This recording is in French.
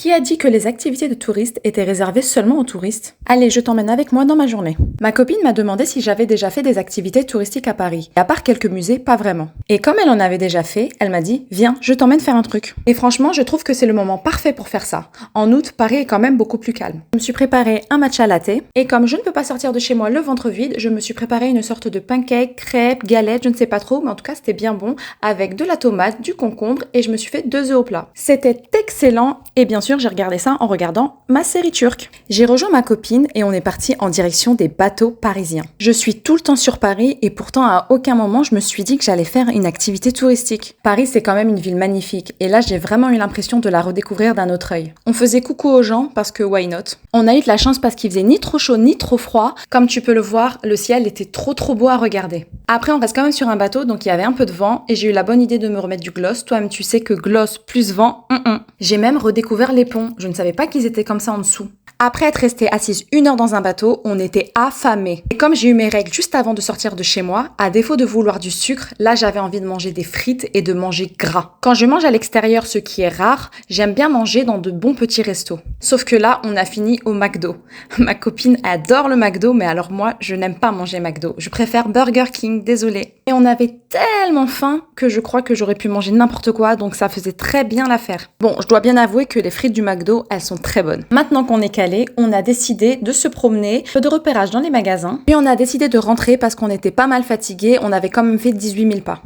Qui a dit que les activités de touristes étaient réservées seulement aux touristes? Allez, je t'emmène avec moi dans ma journée. Ma copine m'a demandé si j'avais déjà fait des activités touristiques à Paris. Et à part quelques musées, pas vraiment. Et comme elle en avait déjà fait, elle m'a dit « Viens, je t'emmène faire un truc ». Et franchement, je trouve que c'est le moment parfait pour faire ça. En août, Paris est quand même beaucoup plus calme. Je me suis préparé un matcha latte. Et comme je ne peux pas sortir de chez moi le ventre vide, je me suis préparé une sorte de pancake, crêpe, galette, je ne sais pas trop, mais en tout cas c'était bien bon, avec de la tomate, du concombre, et je me suis fait 2 œufs au plat. C'était excellent, et bien sûr j'ai regardé ça en regardant ma série turque. J'ai rejoint ma copine et on est parti en direction des bateaux parisiens. Je suis tout le temps sur Paris et pourtant à aucun moment je me suis dit que j'allais faire une activité touristique. Paris c'est quand même une ville magnifique et là j'ai vraiment eu l'impression de la redécouvrir d'un autre œil. On faisait coucou aux gens parce que why not? On a eu de la chance parce qu'il faisait ni trop chaud ni trop froid. Comme tu peux le voir, le ciel était trop beau à regarder. Après on reste quand même sur un bateau donc il y avait un peu de vent et j'ai eu la bonne idée de me remettre du gloss. Toi-même tu sais que gloss plus vent, J'ai même redécouvert les ponts. Je ne savais pas qu'ils étaient comme ça en dessous. Après être restée assise 1 heure dans un bateau, on était affamés. Et comme j'ai eu mes règles juste avant de sortir de chez moi, à défaut de vouloir du sucre, là j'avais envie de manger des frites et de manger gras. Quand je mange à l'extérieur, ce qui est rare, j'aime bien manger dans de bons petits restos. Sauf que là, on a fini au McDo. Ma copine adore le McDo, mais alors moi, je n'aime pas manger McDo. Je préfère Burger King, désolée. Et on avait tellement faim que je crois que j'aurais pu manger n'importe quoi, donc ça faisait très bien l'affaire. Bon, je dois bien avouer que les frites du McDo, elles sont très bonnes. Maintenant qu'on est calé, on a décidé de se promener, peu de repérage dans les magasins. Puis on a décidé de rentrer parce qu'on était pas mal fatigués, on avait quand même fait 18 000 pas.